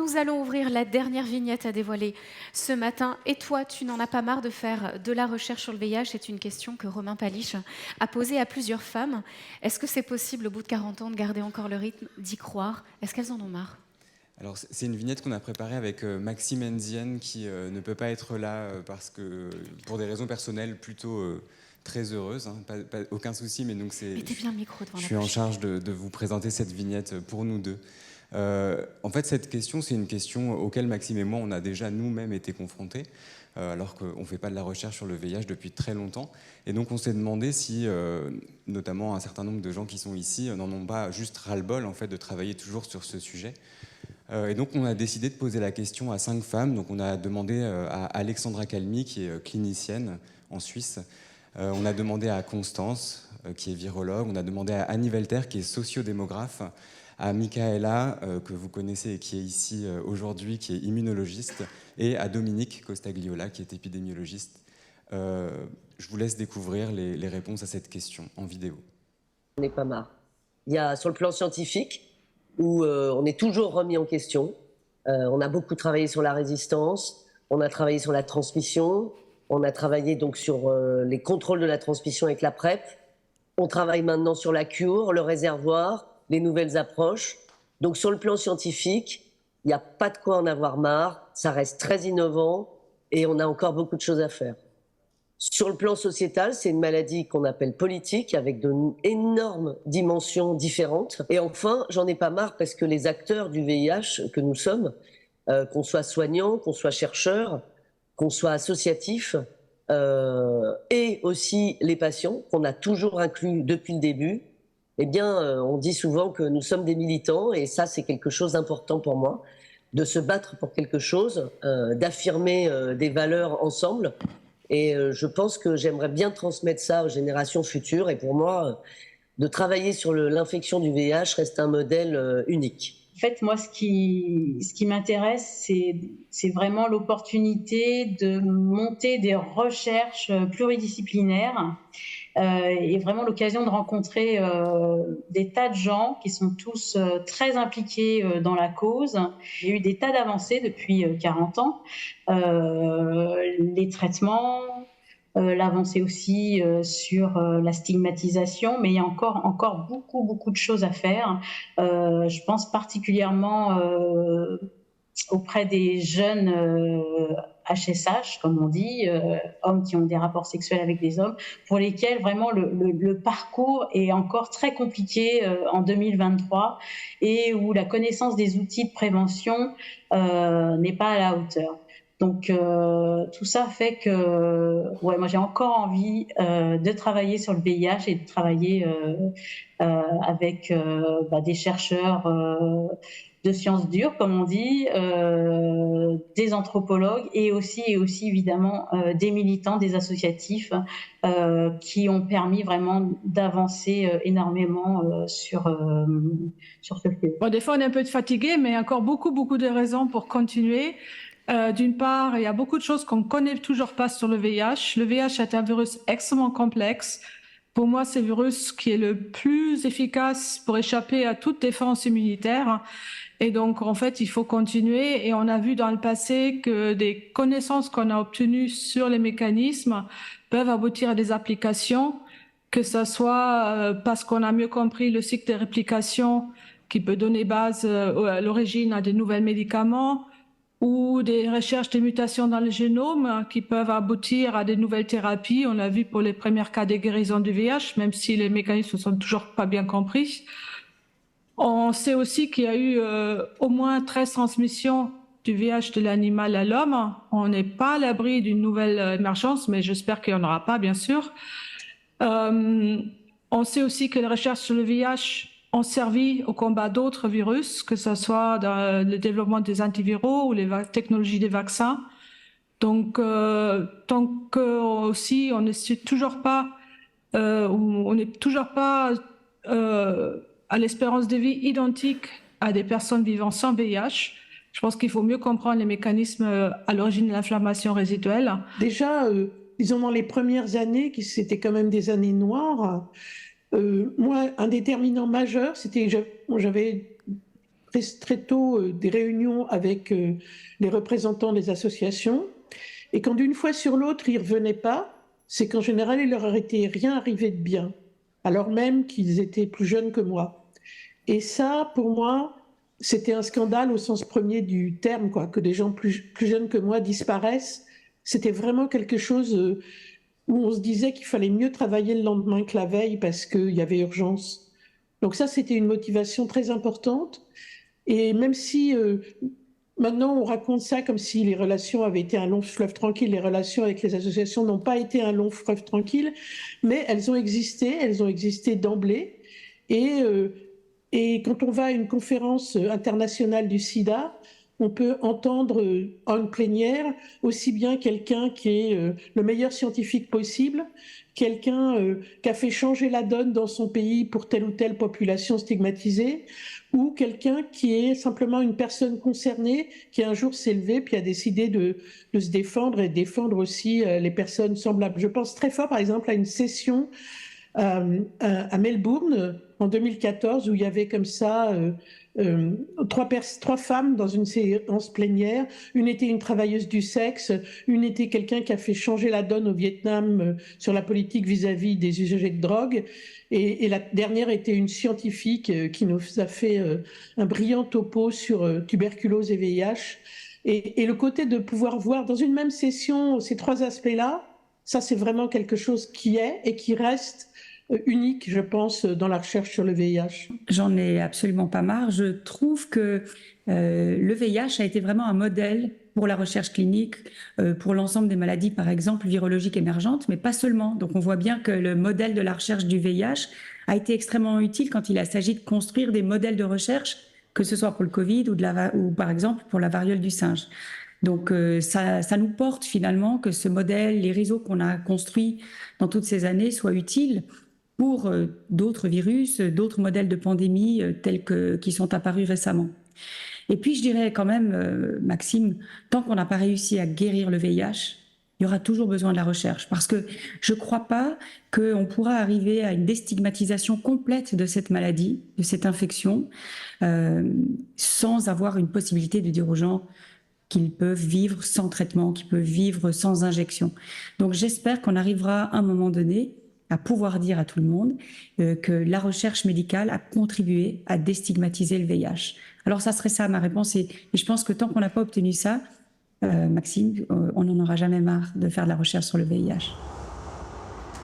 Nous allons ouvrir la dernière vignette à dévoiler ce matin. Et toi, tu n'en as pas marre de faire de la recherche sur le VIH? C'est une question que Romain Paliche a posée à plusieurs femmes. Est-ce que c'est possible, au bout de 40 ans, de garder encore le rythme, d'y croire? Est-ce qu'elles en ont marre? Alors, c'est une vignette qu'on a préparée avec Maxime Enzienne qui ne peut pas être là parce que, pour des raisons personnelles plutôt très heureuses, hein, aucun souci, mais donc Mettez bien le micro devant je la suis en bouche. charge de vous présenter cette vignette pour nous deux. En fait, cette question, c'est une question auquel Maxime et moi, on a déjà nous-mêmes été confrontés, alors qu'on ne fait pas de la recherche sur le VIH depuis très longtemps. Et donc, on s'est demandé si, notamment un certain nombre de gens qui sont ici, n'en ont pas juste ras-le-bol en fait, de travailler toujours sur ce sujet. Et donc, on a décidé de poser la question à 5 femmes. Donc, on a demandé à Alexandra Calmi, qui est clinicienne en Suisse. On a demandé à Constance, qui est virologue. On a demandé à Annie Welter, qui est sociodémographe. À Michaela, que vous connaissez et qui est ici aujourd'hui, qui est immunologiste. Et à Dominique Costagliola, qui est épidémiologiste. Je vous laisse découvrir les réponses à cette question en vidéo. On n'est pas marre. Il y a sur le plan scientifique, où on est toujours remis en question. On a beaucoup travaillé sur la résistance, on a travaillé sur la transmission, on a travaillé donc sur les contrôles de la transmission avec la PrEP. On travaille maintenant sur la cure, le réservoir, les nouvelles approches. Donc sur le plan scientifique, il n'y a pas de quoi en avoir marre, ça reste très innovant et on a encore beaucoup de choses à faire. Sur le plan sociétal, c'est une maladie qu'on appelle politique, avec d'énormes dimensions différentes. Et enfin, j'en ai pas marre parce que les acteurs du VIH que nous sommes, qu'on soit soignants, qu'on soit chercheurs, qu'on soit associatifs, et aussi les patients, qu'on a toujours inclus depuis le début, eh bien, on dit souvent que nous sommes des militants, et ça, c'est quelque chose d'important pour moi, de se battre pour quelque chose, d'affirmer des valeurs ensemble. Et je pense que j'aimerais bien transmettre ça aux générations futures. Et pour moi, de travailler sur l'infection du VIH reste un modèle unique. En fait, moi, ce qui m'intéresse, c'est vraiment l'opportunité de monter des recherches pluridisciplinaires et vraiment l'occasion de rencontrer des tas de gens qui sont tous très impliqués dans la cause. Il y a eu des tas d'avancées depuis 40 ans. Les traitements, l'avancée aussi sur la stigmatisation, mais il y a encore beaucoup de choses à faire. Je pense particulièrement auprès des jeunes HSH, comme on dit, hommes qui ont des rapports sexuels avec des hommes, pour lesquels vraiment le parcours est encore très compliqué en 2023 et où la connaissance des outils de prévention n'est pas à la hauteur. Donc tout ça fait que moi j'ai encore envie de travailler sur le VIH et de travailler avec des chercheurs de sciences dures, comme on dit, des anthropologues et aussi évidemment des militants, des associatifs qui ont permis vraiment d'avancer énormément sur ce fléau. Bon, des fois on est un peu fatigué, mais il y a encore beaucoup de raisons pour continuer. D'une part, il y a beaucoup de choses qu'on ne connaît toujours pas sur le VIH. Le VIH est un virus extrêmement complexe. Pour moi, c'est le virus qui est le plus efficace pour échapper à toute défense immunitaire. Et donc, en fait, il faut continuer. Et on a vu dans le passé que des connaissances qu'on a obtenues sur les mécanismes peuvent aboutir à des applications, que ce soit parce qu'on a mieux compris le cycle de réplication qui peut donner base à l'origine à de nouveaux médicaments, ou des recherches de mutations dans le génome qui peuvent aboutir à de nouvelles thérapies. On l'a vu pour les premiers cas de guérison du VIH, même si les mécanismes ne sont toujours pas bien compris. On sait aussi qu'il y a eu au moins 13 transmissions du VIH de l'animal à l'homme. On n'est pas à l'abri d'une nouvelle émergence, mais j'espère qu'il n'y en aura pas, bien sûr. On sait aussi que les recherches sur le VIH ont servi au combat d'autres virus, que ce soit dans le développement des antiviraux ou les technologies des vaccins. Donc, tant que aussi on n'est toujours pas, à l'espérance de vie identique à des personnes vivant sans VIH, je pense qu'il faut mieux comprendre les mécanismes à l'origine de l'inflammation résiduelle. Déjà, disons dans les premières années, qui c'était quand même des années noires. Moi, un déterminant majeur, c'était j'avais très tôt des réunions avec les représentants des associations. Et quand d'une fois sur l'autre, ils ne revenaient pas, c'est qu'en général, il leur était rien arrivé de bien, alors même qu'ils étaient plus jeunes que moi. Et ça, pour moi, c'était un scandale au sens premier du terme, quoi, que des gens plus jeunes que moi disparaissent. C'était vraiment quelque chose où on se disait qu'il fallait mieux travailler le lendemain que la veille parce qu'il y avait urgence. Donc ça, c'était une motivation très importante. Et même si maintenant on raconte ça comme si les relations avaient été un long fleuve tranquille, les relations avec les associations n'ont pas été un long fleuve tranquille, mais elles ont existé d'emblée. Et quand on va à une conférence internationale du sida, on peut entendre en plénière aussi bien quelqu'un qui est le meilleur scientifique possible, quelqu'un qui a fait changer la donne dans son pays pour telle ou telle population stigmatisée, ou quelqu'un qui est simplement une personne concernée qui un jour s'est levée puis a décidé de se défendre et défendre aussi les personnes semblables. Je pense très fort par exemple à une session à Melbourne en 2014 où il y avait comme ça trois femmes dans une séance plénière. Une était une travailleuse du sexe, une était quelqu'un qui a fait changer la donne au Vietnam sur la politique vis-à-vis des usagers de drogue. Et la dernière était une scientifique qui nous a fait un brillant topo sur tuberculose et VIH. Et le côté de pouvoir voir dans une même session ces trois aspects-là, ça c'est vraiment quelque chose qui est et qui reste unique, je pense, dans la recherche sur le VIH. J'en ai absolument pas marre. Je trouve que le VIH a été vraiment un modèle pour la recherche clinique, pour l'ensemble des maladies, par exemple, virologiques émergentes, mais pas seulement. Donc on voit bien que le modèle de la recherche du VIH a été extrêmement utile quand il s'agit de construire des modèles de recherche, que ce soit pour le Covid ou par exemple pour la variole du singe. Donc ça nous porte finalement que ce modèle, les réseaux qu'on a construits dans toutes ces années soient utiles pour d'autres virus, d'autres modèles de pandémie qui sont apparus récemment. Et puis je dirais quand même, Maxime, tant qu'on n'a pas réussi à guérir le VIH, il y aura toujours besoin de la recherche, parce que je ne crois pas qu'on pourra arriver à une déstigmatisation complète de cette maladie, de cette infection, sans avoir une possibilité de dire aux gens qu'ils peuvent vivre sans traitement, qu'ils peuvent vivre sans injection. Donc j'espère qu'on arrivera à un moment donné à pouvoir dire à tout le monde que la recherche médicale a contribué à déstigmatiser le VIH. Alors ça serait ça ma réponse, et je pense que tant qu'on n'a pas obtenu ça, Maxime, on n'en aura jamais marre de faire de la recherche sur le VIH.